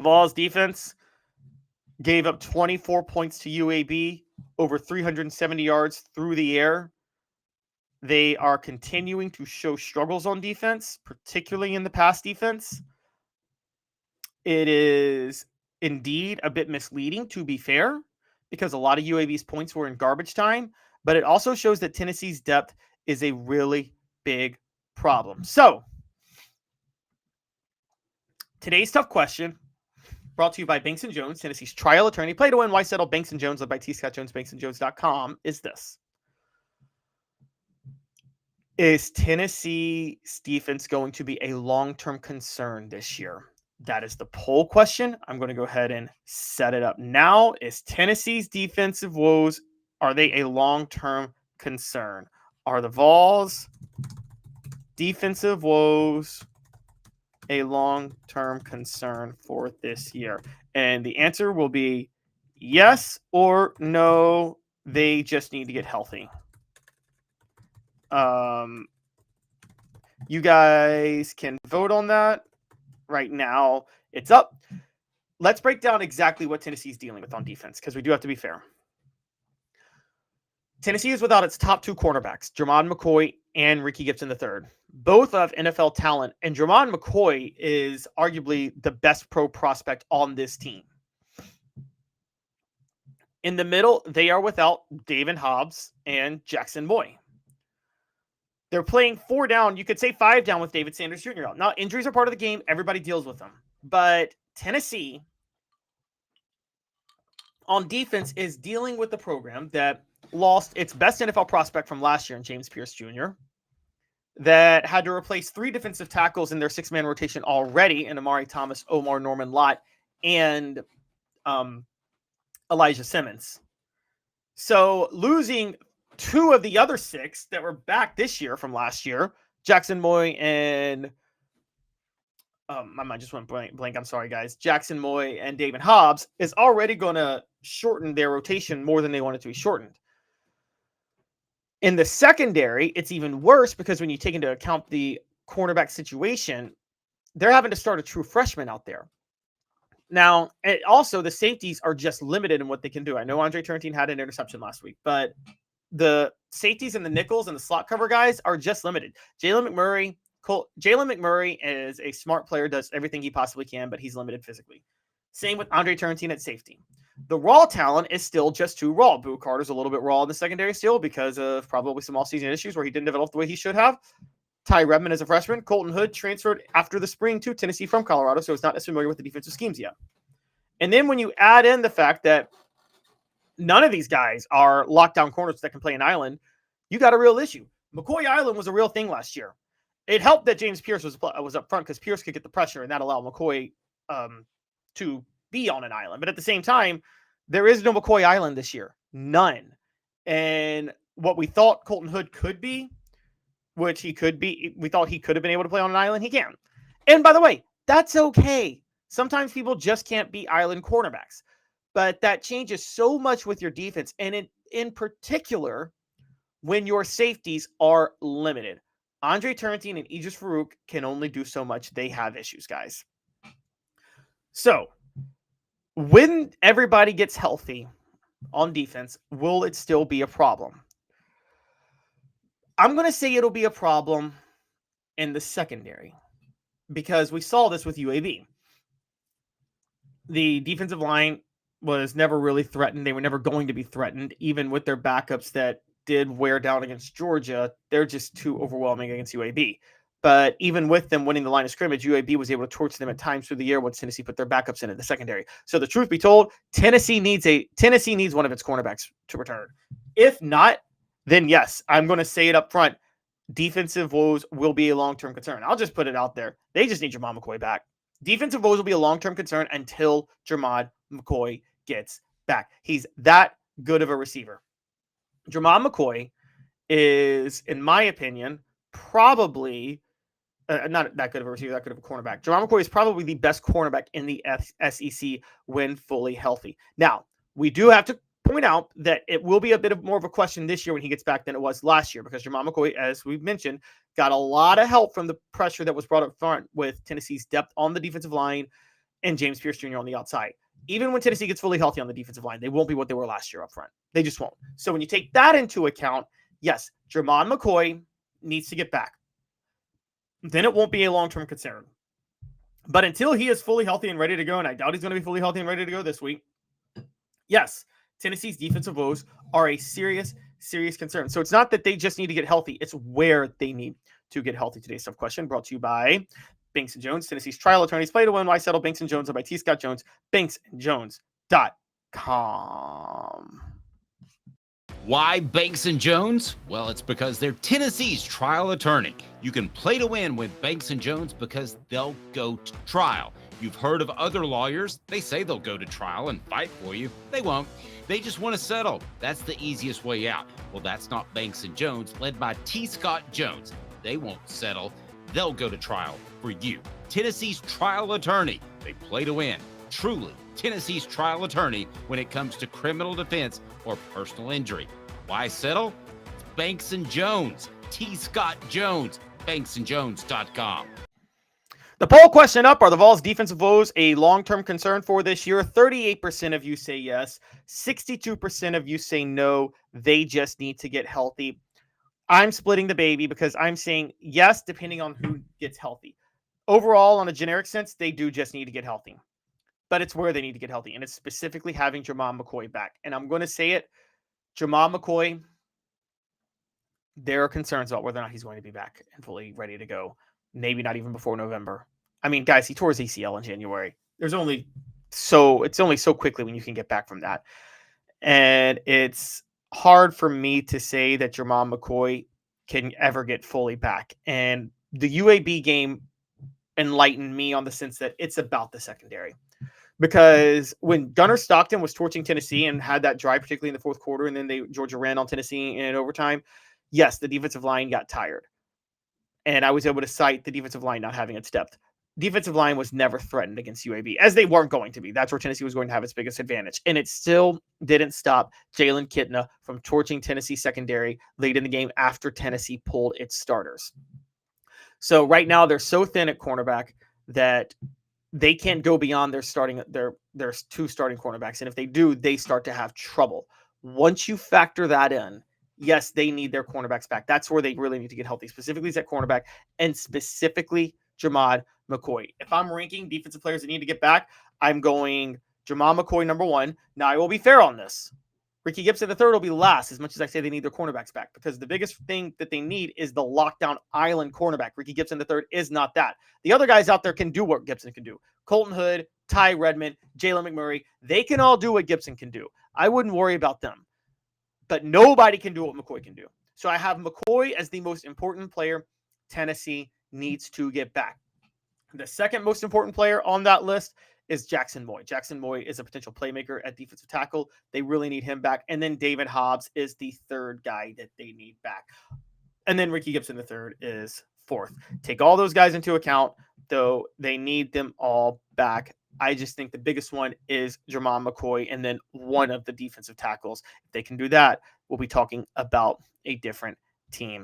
Vols defense gave up 24 points to UAB, over 370 yards through the air. They are continuing to show struggles on defense, particularly in the pass defense. It is indeed a bit misleading, to be fair, because a lot of UAB's points were in garbage time, but it also shows that Tennessee's depth is a really big problem. So, today's tough question, brought to you by Banks & Jones, Tennessee's trial attorney, play to win, why settle, Banks & Jones, led by T. Scott Jones, banksandjones.com, is this. Is Tennessee's defense going to be a long-term concern this year? That is the poll question. I'm going to go ahead and set it up now. Is Tennessee's defensive woes, are they a long-term concern? Are the Vols' defensive woes a long-term concern for this year? And the answer will be yes or no. They just need to get healthy. You guys can vote on that right now. It's up. Let's break down exactly what Tennessee's dealing with on defense, because we do have to be fair. Tennessee is without its top two cornerbacks, Jermod McCoy and Rickey Gibson III. Both of NFL talent, and Jermod McCoy is arguably the best pro prospect on this team. In the middle, they are without Daevin, Hobbs, and Jaxson Boy. They're playing 4 down. You could say 5 down with David Sanders Jr. out. Now, injuries are part of the game. Everybody deals with them. But Tennessee, on defense, is dealing with the program that lost its best NFL prospect from last year in James Pierce Jr., that had to replace 3 defensive tackles in their 6-man rotation already in Amari Thomas, Omar Norman-Lott, and Elijah Simmons. So losing 2 of the other 6 that were back this year from last year, Jaxson Moy and my mind just went blank. I'm sorry, guys. Jaxson Moy and Daevin Hobbs is already going to shorten their rotation more than they want it to be shortened. In the secondary, it's even worse because when you take into account the cornerback situation, they're having to start a true freshman out there. Now, and also the safeties are just limited in what they can do. I know Andre Turrentine had an interception last week, but the safeties and the nickels and the slot cover guys are just limited. Jalen McMurray is a smart player, does everything he possibly can, but he's limited physically. Same with Andre Turrentine at safety. The raw talent is still just too raw. Boo Carter's a little bit raw in the secondary still because of probably some offseason issues where he didn't develop the way he should have. Ty Redmond is a freshman. Colton Hood transferred after the spring to Tennessee from Colorado, so he's not as familiar with the defensive schemes yet. And then when you add in the fact that none of these guys are lockdown corners that can play an island, you got a real issue. McCoy Island was a real thing last year. It helped that James Pierce was up front because Pierce could get the pressure, and that allowed McCoy to be on an island. But at the same time, there is no McCoy Island this year. None. And what we thought Colton Hood could be, which he could be, we thought he could have been able to play on an island. He can. And by the way, that's okay. Sometimes people just can't be island cornerbacks. But that changes so much with your defense. And in particular, when your safeties are limited. Andre Turrentine and Idris Farouk can only do so much. They have issues, guys. So, when everybody gets healthy on defense, will it still be a problem? I'm going to say it'll be a problem in the secondary because we saw this with UAB. The defensive line was never really threatened. They were never going to be threatened, even with their backups that did wear down against Georgia. They're just too overwhelming against UAB. But even with them winning the line of scrimmage, UAB was able to torch them at times through the year once Tennessee put their backups in the secondary. So the truth be told, Tennessee needs one of its cornerbacks to return. If not, then yes, I'm going to say it up front. Defensive woes will be a long-term concern. I'll just put it out there. They just need Jermod McCoy back. Defensive woes will be a long-term concern until Jermod McCoy gets back. He's that good of a receiver. Jermod McCoy is, in my opinion, probably not that good of a receiver, that good of a cornerback. Jermod McCoy is probably the best cornerback in the SEC when fully healthy. Now, we do have to point out that it will be a bit more of a question this year when he gets back than it was last year because Jermod McCoy, as we've mentioned, got a lot of help from the pressure that was brought up front with Tennessee's depth on the defensive line and James Pierce Jr. on the outside. Even when Tennessee gets fully healthy on the defensive line, they won't be what they were last year up front. They just won't. So when you take that into account, yes, Jermod McCoy needs to get back. Then it won't be a long-term concern. But until he is fully healthy and ready to go, and I doubt he's going to be fully healthy and ready to go this week, yes, Tennessee's defensive woes are a serious, serious concern. So it's not that they just need to get healthy. It's where they need to get healthy. Today's tough question brought to you by Banks & Jones, Tennessee's trial attorneys. Play to win. Why settle? Banks & Jones by T. Scott Jones. BanksandJones.com. Why Banks & Jones? Well, it's because they're Tennessee's trial attorney. You can play to win with Banks & Jones because they'll go to trial. You've heard of other lawyers. They say they'll go to trial and fight for you. They won't. They just want to settle. That's the easiest way out. Well, that's not Banks & Jones, led by T. Scott Jones. They won't settle. They'll go to trial for you. Tennessee's trial attorney. They play to win. Truly Tennessee's trial attorney when it comes to criminal defense or personal injury. Why settle? It's Banks & Jones. T. Scott Jones. BanksandJones.com. The poll question up: are the Vols' defensive woes a long-term concern for this year? 38% of you say yes. 62% of you say no. They just need to get healthy. I'm splitting the baby because I'm saying yes, depending on who gets healthy. Overall, on a generic sense, they do just need to get healthy. But it's where they need to get healthy, and it's specifically having Jermod McCoy back. And I'm going to say it, Jermod McCoy, there are concerns about whether or not he's going to be back and fully ready to go. Maybe not even before November. I mean, guys, he tore his ACL in January. It's only so quickly when you can get back from that. And it's hard for me to say that Jermod McCoy can ever get fully back. And the UAB game enlightened me on the sense that it's about the secondary. Because when Gunnar Stockton was torching Tennessee and had that drive, particularly in the fourth quarter, and then Georgia ran on Tennessee in overtime, yes, the defensive line got tired. And I was able to cite the defensive line not having its depth. Defensive line was never threatened against UAB, as they weren't going to be. That's where Tennessee was going to have its biggest advantage. And it still didn't stop Jalen Kitna from torching Tennessee secondary late in the game after Tennessee pulled its starters. So right now they're so thin at cornerback that they can't go beyond their two starting cornerbacks. And if they do, they start to have trouble. Once you factor that in, yes, they need their cornerbacks back. That's where they really need to get healthy, specifically at cornerback and specifically Jermod McCoy. If I'm ranking defensive players that need to get back, I'm going Jermod McCoy number one. Now, I will be fair on this. Rickey Gibson III will be last, as much as I say they need their cornerbacks back, because the biggest thing that they need is the lockdown island cornerback. Rickey Gibson III is not that. The other guys out there can do what Gibson can do. Colton Hood, Ty Redmond, Jalen McMurray, they can all do what Gibson can do. I wouldn't worry about them. But nobody can do what McCoy can do. So I have McCoy as the most important player Tennessee needs to get back. The second most important player on that list is Jaxson Moy. Jaxson Moy is a potential playmaker at defensive tackle. They really need him back. And then Daevin Hobbs is the third guy that they need back. And then Rickey Gibson III is fourth. Take all those guys into account, though they need them all back. I just think the biggest one is Jermod McCoy and then one of the defensive tackles. If they can do that, we'll be talking about a different team.